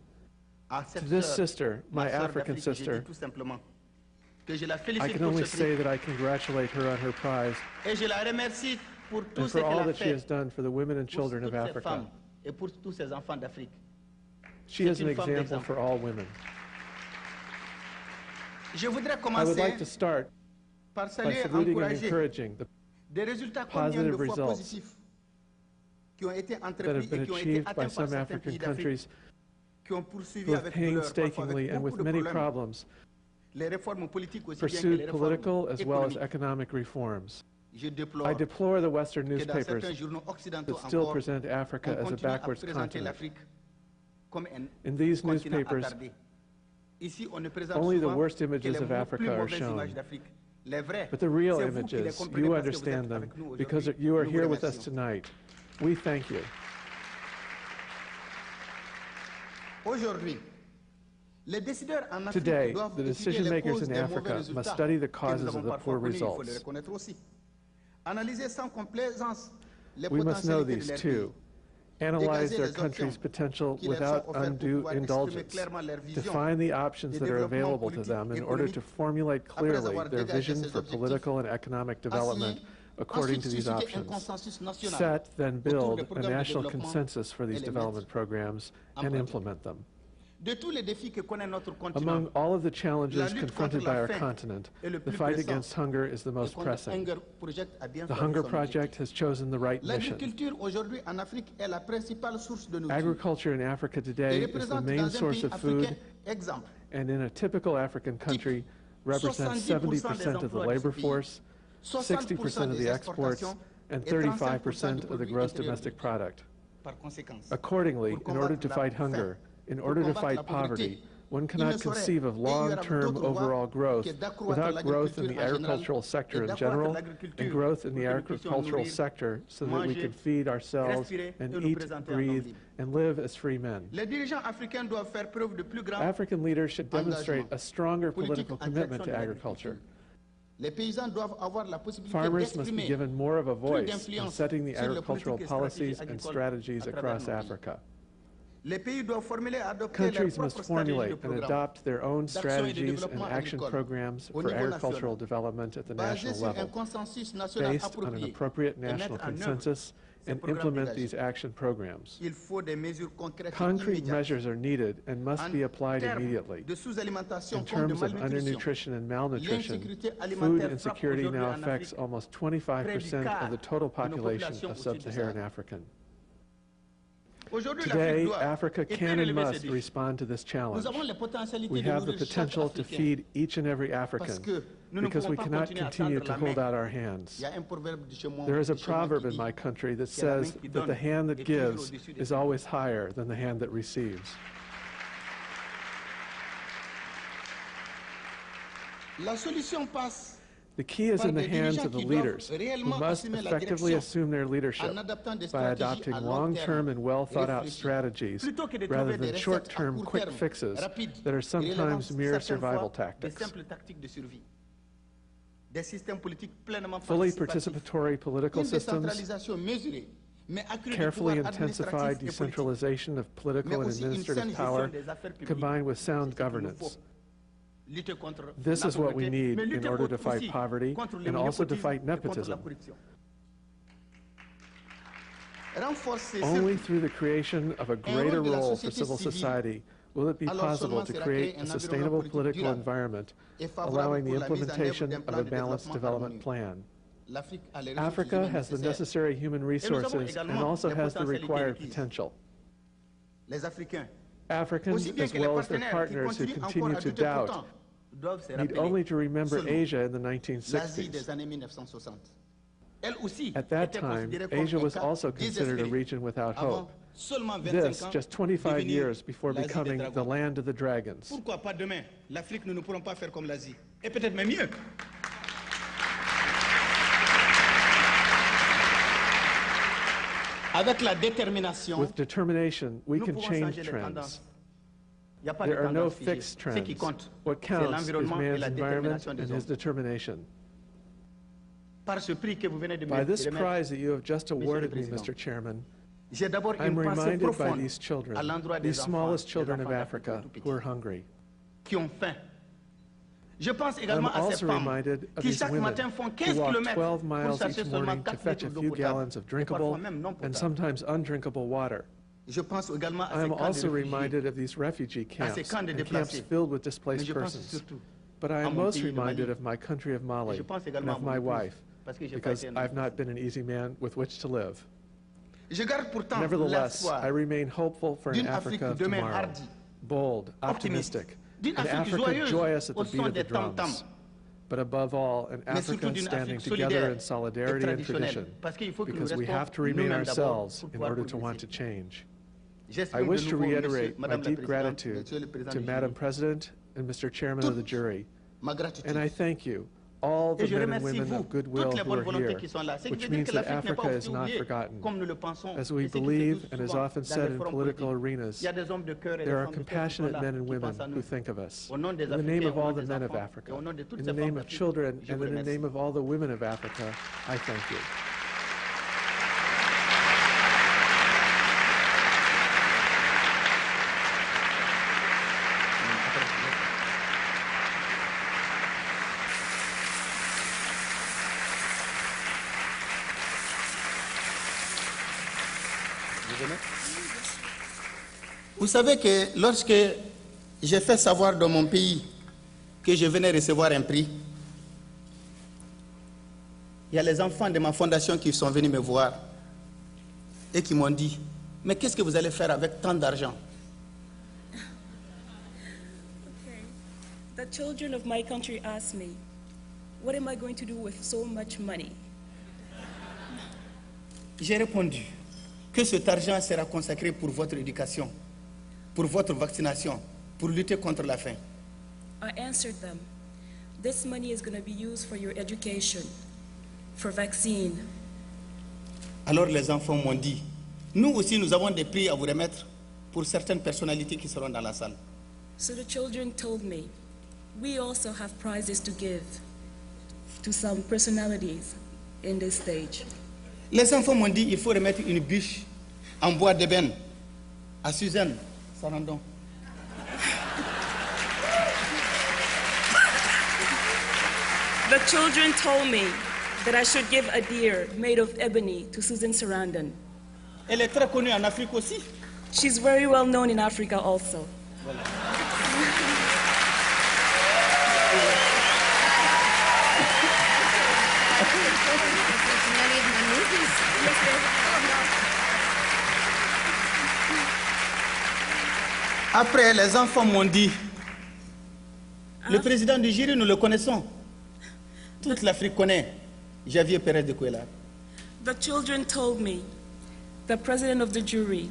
Speaker 4: À cette
Speaker 6: To this
Speaker 4: sœur,
Speaker 6: sister, my
Speaker 4: ma sœur
Speaker 6: African
Speaker 4: d'Afrique, je
Speaker 6: sister,
Speaker 4: dis tout simplement que je la
Speaker 6: I
Speaker 4: félicite
Speaker 6: can
Speaker 4: pour
Speaker 6: only
Speaker 4: ce
Speaker 6: say
Speaker 4: prix
Speaker 6: that I congratulate her on her prize
Speaker 4: et je la remercie pour tout
Speaker 6: and
Speaker 4: ce
Speaker 6: for all
Speaker 4: qu'elle a
Speaker 6: that she
Speaker 4: fait
Speaker 6: has done for the women and
Speaker 4: pour
Speaker 6: children of
Speaker 4: toutes ces
Speaker 6: Africa.
Speaker 4: femmes et pour tous ces enfants d'Afrique.
Speaker 6: She is
Speaker 4: C'est
Speaker 6: an
Speaker 4: une femme
Speaker 6: example
Speaker 4: d'exemple.
Speaker 6: for all women.
Speaker 4: Je voudrais
Speaker 6: I would
Speaker 4: commencer
Speaker 6: like to start
Speaker 4: par
Speaker 6: by
Speaker 4: saluer et
Speaker 6: saluting and
Speaker 4: encourager
Speaker 6: encouraging the
Speaker 4: des résultats combien de
Speaker 6: positive
Speaker 4: fois
Speaker 6: results
Speaker 4: positifs qui ont été
Speaker 6: that have
Speaker 4: entrepris
Speaker 6: been
Speaker 4: et qui ont été
Speaker 6: achieved by
Speaker 4: atteints par
Speaker 6: some
Speaker 4: certains
Speaker 6: African
Speaker 4: pays d'Afrique
Speaker 6: countries
Speaker 4: qui ont
Speaker 6: who
Speaker 4: poursuivi
Speaker 6: have
Speaker 4: avec douleur, parfois
Speaker 6: painstakingly
Speaker 4: avec
Speaker 6: and with
Speaker 4: beaucoup de
Speaker 6: many
Speaker 4: problèmes,
Speaker 6: problems
Speaker 4: les réformes politiques aussi bien que les
Speaker 6: pursued
Speaker 4: réformes
Speaker 6: political as well as
Speaker 4: économiques.
Speaker 6: economic reforms.
Speaker 4: Je
Speaker 6: I
Speaker 4: déplore
Speaker 6: deplore the Western
Speaker 4: que dans certains
Speaker 6: newspapers
Speaker 4: journaux occidentaux
Speaker 6: that still
Speaker 4: encore,
Speaker 6: present
Speaker 4: on
Speaker 6: Africa as a
Speaker 4: continue à
Speaker 6: backwards
Speaker 4: présenter
Speaker 6: continent.
Speaker 4: l'Afrique comme un
Speaker 6: In these
Speaker 4: continent
Speaker 6: newspapers,
Speaker 4: attardé. Ici, on ne présente
Speaker 6: only the
Speaker 4: souvent
Speaker 6: worst
Speaker 4: que
Speaker 6: images
Speaker 4: les
Speaker 6: of
Speaker 4: plus
Speaker 6: Africa are
Speaker 4: mauvaises
Speaker 6: shown.
Speaker 4: images d'Afrique. Les vraies,
Speaker 6: But the real
Speaker 4: c'est vous qui les
Speaker 6: images,
Speaker 4: comprenez
Speaker 6: you
Speaker 4: parce que vous êtes
Speaker 6: understand them
Speaker 4: avec nous
Speaker 6: because
Speaker 4: aujourd'hui.
Speaker 6: you are
Speaker 4: Nous vous
Speaker 6: here with us
Speaker 4: remercions.
Speaker 6: tonight. We thank you.
Speaker 4: Aujourd'hui, les décideurs en Afrique
Speaker 6: Today,
Speaker 4: doivent
Speaker 6: the
Speaker 4: étudier
Speaker 6: decision
Speaker 4: les
Speaker 6: makers
Speaker 4: causes
Speaker 6: in
Speaker 4: des mauvais
Speaker 6: Africa
Speaker 4: résultats
Speaker 6: must study the
Speaker 4: que nous
Speaker 6: causes
Speaker 4: avons
Speaker 6: of the
Speaker 4: parfois
Speaker 6: poor
Speaker 4: connus, il faut le
Speaker 6: results.
Speaker 4: reconnaître aussi. Analyser sans complaisance les
Speaker 6: We must know
Speaker 4: potentialités
Speaker 6: these
Speaker 4: de leur
Speaker 6: too.
Speaker 4: pays.
Speaker 6: Analyze
Speaker 4: Dégager
Speaker 6: their
Speaker 4: les
Speaker 6: country's
Speaker 4: options
Speaker 6: potential
Speaker 4: qui leur sont
Speaker 6: without
Speaker 4: offertes pour
Speaker 6: undue
Speaker 4: pouvoir exprimer
Speaker 6: indulgence.
Speaker 4: clairement leur vision
Speaker 6: Define the options
Speaker 4: de
Speaker 6: that are
Speaker 4: développement
Speaker 6: available to
Speaker 4: politique,
Speaker 6: them in order to
Speaker 4: économique,
Speaker 6: formulate
Speaker 4: après
Speaker 6: clearly
Speaker 4: avoir
Speaker 6: their
Speaker 4: dégagé
Speaker 6: vision
Speaker 4: ces
Speaker 6: for
Speaker 4: objectifs.
Speaker 6: political and economic development
Speaker 4: Assigner,
Speaker 6: according
Speaker 4: ensuite
Speaker 6: to these
Speaker 4: susciter un
Speaker 6: options.
Speaker 4: consensus national
Speaker 6: Set, then
Speaker 4: autour des
Speaker 6: build a
Speaker 4: programmes de
Speaker 6: national
Speaker 4: développement
Speaker 6: consensus for
Speaker 4: et
Speaker 6: these
Speaker 4: les
Speaker 6: development
Speaker 4: mettre
Speaker 6: programs
Speaker 4: en
Speaker 6: and
Speaker 4: pratique.
Speaker 6: implement them.
Speaker 4: De tous les défis que connaît notre continent,
Speaker 6: Among all of the
Speaker 4: la
Speaker 6: challenges
Speaker 4: lutte
Speaker 6: confronted
Speaker 4: contre
Speaker 6: by
Speaker 4: la
Speaker 6: our
Speaker 4: faim
Speaker 6: continent,
Speaker 4: est le
Speaker 6: the
Speaker 4: plus
Speaker 6: fight
Speaker 4: pressant.
Speaker 6: against hunger is the
Speaker 4: et
Speaker 6: most
Speaker 4: contre
Speaker 6: pressing.
Speaker 4: Hunger Project a bien
Speaker 6: The
Speaker 4: choisi
Speaker 6: Hunger
Speaker 4: son
Speaker 6: Project
Speaker 4: objectif.
Speaker 6: has chosen the right mission.
Speaker 4: L'agriculture aujourd'hui en Afrique est la principale source de nourriture.
Speaker 6: Agriculture in Africa
Speaker 4: Et
Speaker 6: today is the
Speaker 4: représente
Speaker 6: main
Speaker 4: dans un
Speaker 6: source
Speaker 4: pays
Speaker 6: of
Speaker 4: africain,
Speaker 6: food,
Speaker 4: exemple,
Speaker 6: and in a typical African country represents
Speaker 4: 70%
Speaker 6: 70% of the
Speaker 4: des
Speaker 6: labor
Speaker 4: emplois de ce
Speaker 6: force, 60% of the exports, and 35% of the gross domestic product.
Speaker 4: par conséquent.
Speaker 6: Accordingly,
Speaker 4: Pour
Speaker 6: in order
Speaker 4: combattre
Speaker 6: to
Speaker 4: la
Speaker 6: fight
Speaker 4: faim,
Speaker 6: hunger, in
Speaker 4: pour
Speaker 6: order to
Speaker 4: combattre
Speaker 6: fight
Speaker 4: la
Speaker 6: poverty,
Speaker 4: pauvreté,
Speaker 6: one cannot conceive of long-term overall growth without growth in the agricultural sector in general and growth in the agricultural sector so that we can feed ourselves and eat, breathe, and live as free men. African leaders should demonstrate a stronger political commitment to agriculture. Farmers must be given more of a voice in setting the agricultural policies and strategies across Africa. Countries must formulate and adopt their own strategies and action programs for agricultural development at the national level, based on an appropriate national consensus, and implement these action programs. Concrete measures are needed and must be applied immediately. In terms of undernutrition and malnutrition, food insecurity now affects almost 25% of the total population of sub-Saharan Africa. Today, Africa can and must respond to this challenge. We have the potential to feed each and every African because we cannot continue to hold out our hands. There is a proverb in my country that says that the hand that gives is always higher than the hand that receives. The key is in the hands of the leaders, who must effectively assume their leadership by adopting long-term and well-thought-out strategies rather than short-term quick fixes that are sometimes mere survival tactics. Fully participatory political systems, carefully intensified decentralization of political and administrative power, combined with sound governance. This is what we need in order to fight poverty and also to fight nepotism. Only through the creation of a greater role for civil society will it be possible to create a sustainable political environment, allowing the implementation of a balanced development plan. Africa has the necessary human resources and also has the required potential. Africans, as well as their partners who continue to doubt, need only to remember Asia in the 1960s. At that time, Asia was also considered a region without hope. This, just 25 years before becoming the land of the dragons. With determination, we can change trends. There are no fixed trends. What counts is man's environment and his determination. By this prize that you have just awarded me, Mr. Chairman, I'm reminded by these children, these smallest children of Africa, who are hungry. I'm also reminded of these women who walk 12 miles each morning to fetch a few gallons of drinkable and sometimes undrinkable water. I am also reminded of these refugee camps and camps filled with displaced persons. But I am most reminded of my country of Mali and of my wife, because I've not been an easy man with which to live. Nevertheless, I remain hopeful for an Africa of tomorrow, bold, optimistic, an Africa joyous at the beat of the drums, but above all, an Africa standing together in solidarity and tradition, because we have to remain ourselves in order to want to change. I wish to reiterate my deep gratitude to Madam President and Mr. Chairman of the jury, and I thank you, all the men and women of goodwill who are here, which means that Africa is not forgotten. As we believe and is often said in political arenas, there are compassionate men and women who think of us. In the name of all the men of Africa, in the name of children, and in the name of all the women of Africa, I thank you.
Speaker 7: Vous savez que lorsque j'ai fait savoir dans mon pays que je venais recevoir un prix, il y a les enfants de ma fondation qui sont venus me voir et qui m'ont dit, mais qu'est-ce que vous allez faire avec tant d'argent?
Speaker 8: Okay. The children of my country asked me, what am I going to do with so much money?
Speaker 7: J'ai répondu que cet argent sera consacré pour votre éducation, pour votre vaccination, pour lutter contre la faim.
Speaker 8: I answered them, this money is going to be used for your education, for vaccine.
Speaker 7: Alors les enfants m'ont dit, nous aussi nous avons des prix à vous remettre pour certaines personnalités qui seront dans la salle.
Speaker 8: So the children told me, we also have prizes to give to some personalities in this stage.
Speaker 7: Les enfants m'ont dit, il faut remettre une bûche en bois d'ébène à Suzanne Sarandon.
Speaker 8: The children told me that I should give a deer made of ebony to Susan Sarandon.
Speaker 7: Elle est très connue en Afrique aussi.
Speaker 8: She's very well known in Africa also.
Speaker 7: Voilà. Après, les enfants m'ont dit, le président du jury, nous le connaissons. Toute l'Afrique connaît Javier Pérez de Cuellar.
Speaker 8: The children told me, the president of the jury,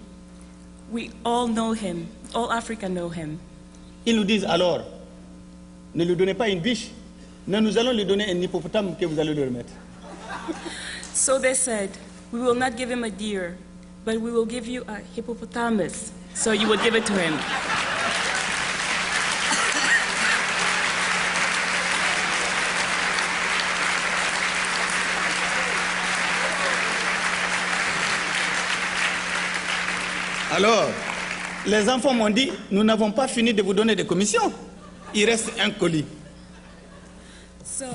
Speaker 8: we all know him, all Africa know him.
Speaker 7: Ils nous disent alors, ne lui donnez pas une biche, mais nous allons lui donner un hippopotame que vous allez lui remettre.
Speaker 8: So they said, we will not give him a deer, but we will give you a hippopotamus, so you would give it to him.
Speaker 7: Alors, les enfants m'ont dit, nous n'avons pas fini de vous donner des commissions. Il reste un colis.
Speaker 8: So,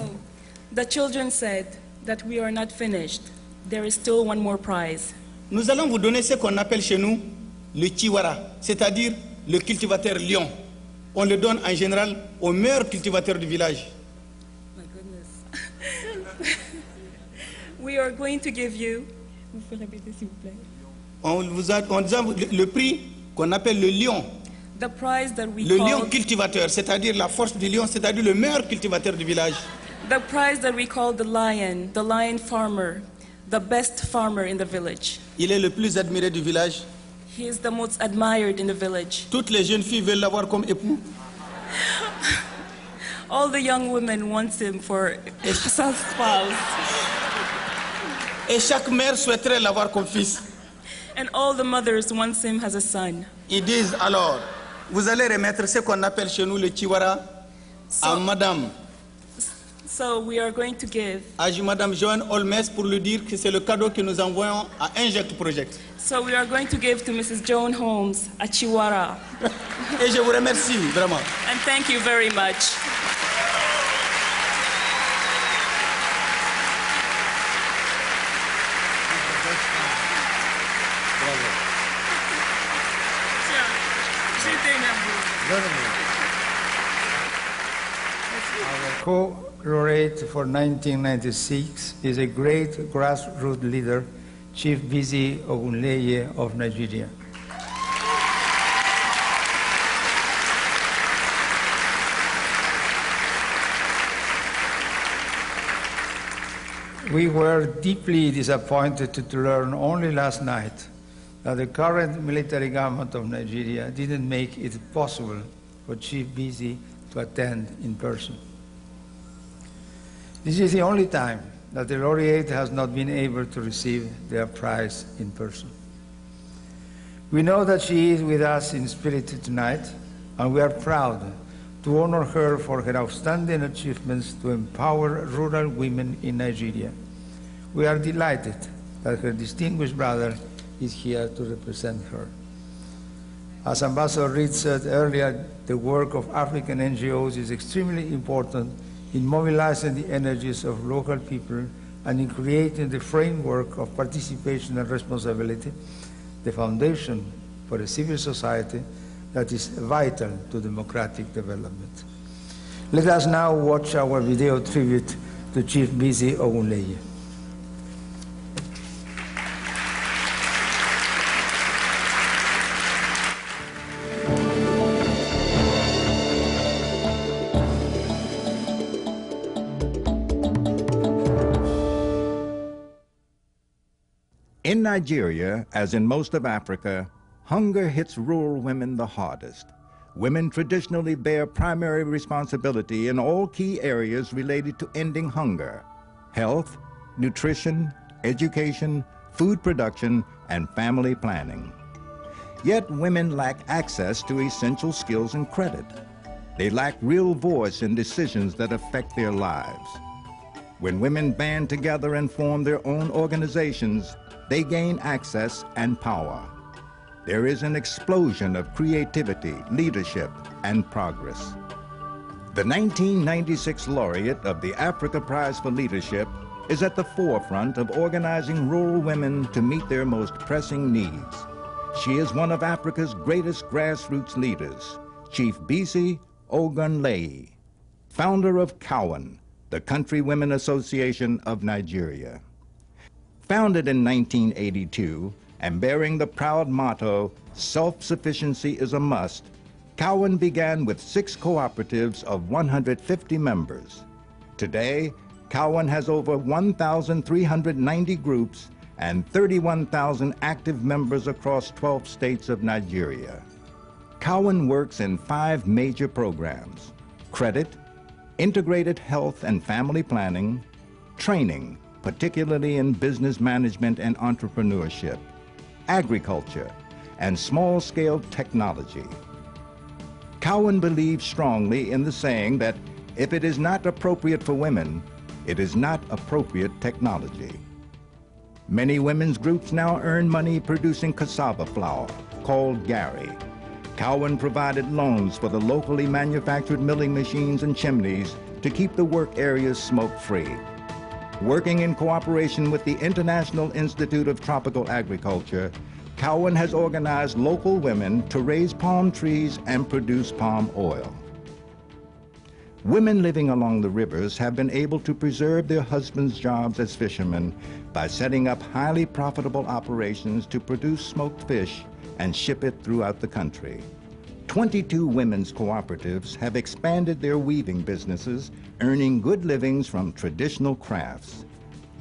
Speaker 8: the children said that we are not finished. There is still one more prize.
Speaker 7: Nous allons vous donner ce qu'on appelle chez nous le chihuahua, c'est-à-dire le cultivateur lion. On le donne en général au meilleur cultivateur du village.
Speaker 8: My goodness. We are going to give you... Vous pouvez répéter, s'il vous plaît?
Speaker 7: On vous a le prix qu'on appelle le lion.
Speaker 8: The prize that we
Speaker 7: Le
Speaker 8: call...
Speaker 7: lion cultivateur, c'est-à-dire la force du lion, c'est-à-dire le meilleur cultivateur du village.
Speaker 8: The prize that we call the lion farmer, the best farmer in the village.
Speaker 7: Il est le plus admiré du village.
Speaker 8: He is the most admired in the village.
Speaker 7: Toutes les jeunes filles veulent l'avoir comme époux.
Speaker 8: All the young women want him for a spouse.
Speaker 7: Et chaque mère souhaiterait l'avoir comme fils.
Speaker 8: And all the mothers want him as a son.
Speaker 7: Ils disent alors, vous allez remettre ce qu'on appelle chez nous le chihuahua à madame.
Speaker 8: So we are going to give.
Speaker 7: À madame Joanne Olmes pour lui dire que c'est le cadeau que nous envoyons à Inject Project.
Speaker 8: So we are going to give to Mrs. Joan Holmes a chihuahua.
Speaker 7: Et je vous remercie vraiment.
Speaker 8: And thank you very much.
Speaker 4: Our co-laureate for 1996 is a great grassroots leader, Chief Bisi Ogunleye of Nigeria. We were deeply disappointed to learn only last night that the current military government of Nigeria didn't make it possible for Chief Bisi to attend in person. This is the only time that the laureate has not been able to receive their prize in person. We know that she is with us in spirit tonight, and we are proud to honor her for her outstanding achievements to empower rural women in Nigeria. We are delighted that her distinguished brother is here to represent her. As Ambassador Reid said earlier, the work of African NGOs is extremely important in mobilizing the energies of local people and in creating the framework of participation and responsibility, the foundation for a civil society that is vital to democratic development. Let us now watch our video tribute to Chief Bisi Ogunleye.
Speaker 5: In Nigeria, as in most of Africa, hunger hits rural women the hardest. women traditionally bear primary responsibility in all key areas related to ending hunger: health, nutrition, education, food production, and family planning. Yet women lack access to essential skills and credit. They lack real voice in decisions that affect their lives. When women band together and form their own organizations, they gain access and power. There is an explosion of creativity, leadership, and progress. The 1996 laureate of the Africa Prize for Leadership is at the forefront of organizing rural women to meet their most pressing needs. She is one of Africa's greatest grassroots leaders, Chief Bisi Ogunleye, founder of Cowan, the Country Women Association of Nigeria. Founded in 1982 and bearing the proud motto, "Self-sufficiency is a must," Cowan began with 6 cooperatives of 150 members. Today, Cowan has over 1,390 groups and 31,000 active members across 12 states of Nigeria. Cowan works in 5 major programs: credit, integrated health and family planning, training, particularly in business management and entrepreneurship, agriculture, and small-scale technology. Cowan believes strongly in the saying that if it is not appropriate for women, it is not appropriate technology. Many women's groups now earn money producing cassava flour, called Gari. Cowan provided loans for the locally manufactured milling machines and chimneys to keep the work areas smoke-free. Working in cooperation with the International Institute of Tropical Agriculture, Cowan has organized local women to raise palm trees and produce palm oil. Women living along the rivers have been able to preserve their husbands' jobs as fishermen by setting up highly profitable operations to produce smoked fish and ship it throughout the country. 22 women's cooperatives have expanded their weaving businesses, earning good livings from traditional crafts.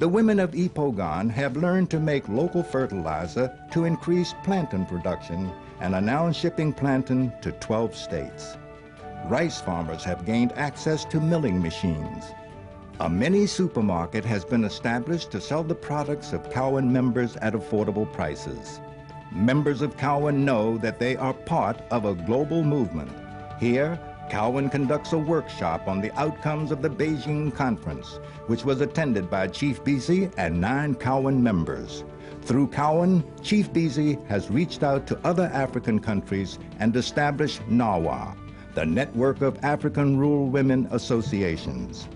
Speaker 5: The women of Ipogon have learned to make local fertilizer to increase plantain production and are now shipping plantain to 12 states. Rice farmers have gained access to milling machines. A mini supermarket has been established to sell the products of Cowan members at affordable prices. Members of Cowan know that they are part of a global movement. Here, Cowan conducts a workshop on the outcomes of the Beijing Conference, which was attended by Chief Bisi and 9 Cowan members. Through Cowan, Chief Bisi has reached out to other African countries and established NAWA, the Network of African Rural Women Associations.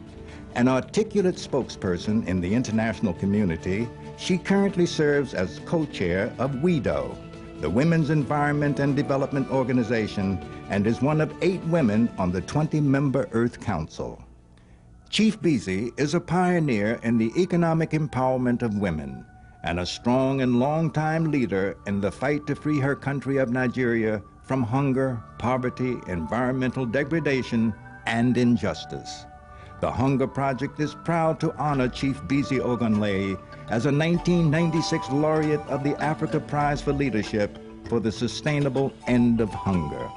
Speaker 5: An articulate spokesperson in the international community, she currently serves as co-chair of WEDO, the Women's Environment and Development Organization, and is one of 8 women on the 20-member Earth Council. Chief Bisi is a pioneer in the economic empowerment of women and a strong and long-time leader in the fight to free her country of Nigeria from hunger, poverty, environmental degradation, and injustice. The Hunger Project is proud to honor Chief Bisi Ogunleye as a 1996 laureate of the Africa Prize for Leadership for the sustainable end of hunger.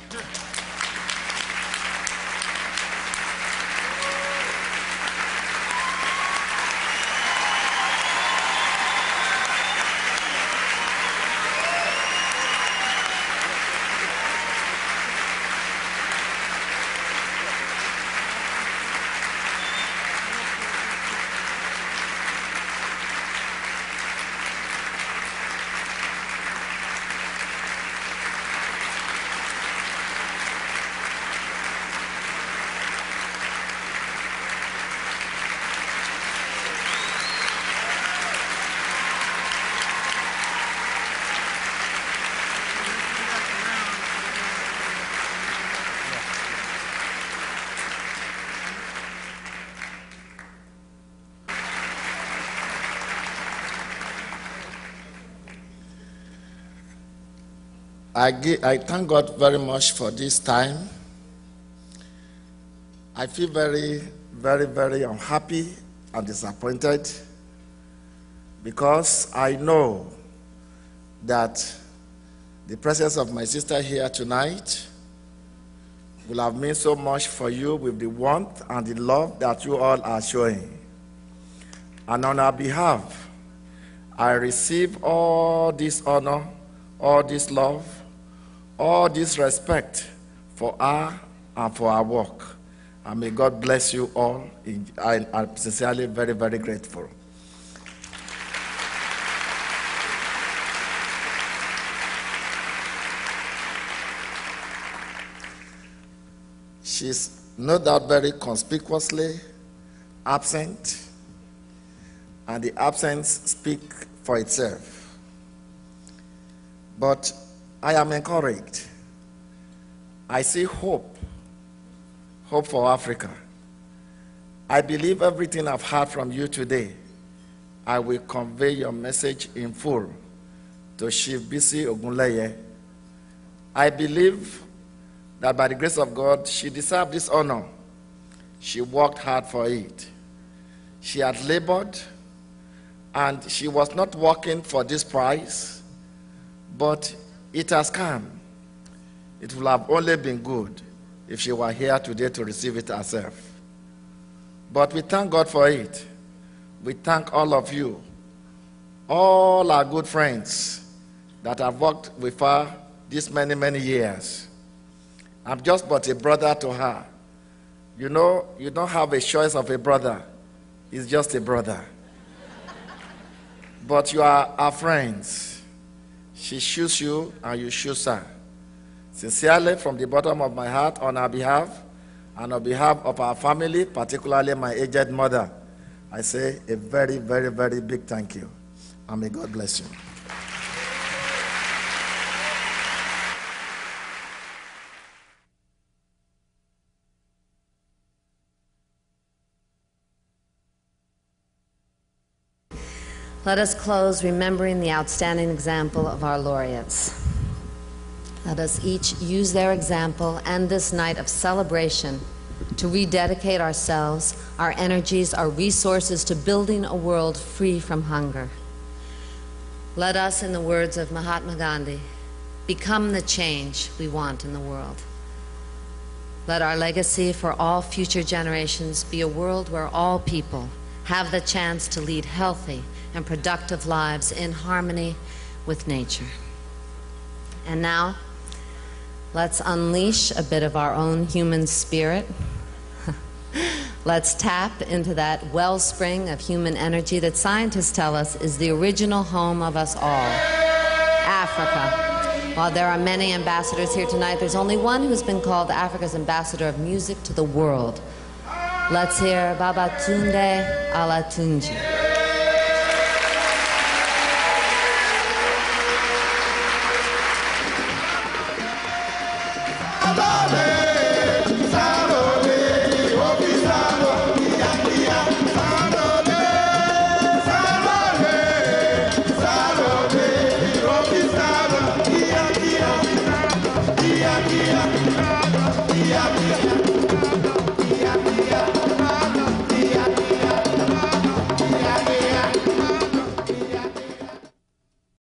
Speaker 9: Good. I thank God very much for this time. I feel very, very, very unhappy and disappointed because I know that the presence of my sister here tonight will have meant so much for you with the warmth and the love that you all are showing. And on our behalf, I receive all this honor, all this love, all this respect for her and for our work. And may God bless you all. I'm sincerely very, very grateful. She's no doubt very conspicuously absent, and the absence speaks for itself. But I am encouraged. I see hope for Africa. I believe everything I've heard from you today, I will convey your message in full to Chief Bisi Ogunleye. I believe that by the grace of God, she deserved this honor. She worked hard for it. She had labored, and she was not working for this prize, but it has come. It would have only been good if she were here today to receive it herself. But we thank God for it. We thank all of you, all our good friends that have worked with her these many, many years. I'm just but a brother to her. You know, you don't have a choice of a brother. He's just a brother. But you are our friends. She chooses you and you choose her. Sincerely, from the bottom of my heart, on our behalf and on behalf of our family, particularly my aged mother, I say a very, very, very big thank you. And may God bless you.
Speaker 1: Let us close remembering the outstanding example of our laureates. Let us each use their example and this night of celebration to rededicate ourselves, our energies, our resources to building a world free from hunger. Let us, in the words of Mahatma Gandhi, become the change we want in the world. Let our legacy for all future generations be a world where all people have the chance to lead healthy and productive lives in harmony with nature. And now, let's unleash a bit of our own human spirit. Let's tap into that wellspring of human energy that scientists tell us is the original home of us all, Africa. While there are many ambassadors here tonight, there's only one who's been called Africa's ambassador of music to the world. Let's hear Babatunde Olatunji.
Speaker 10: Yeah.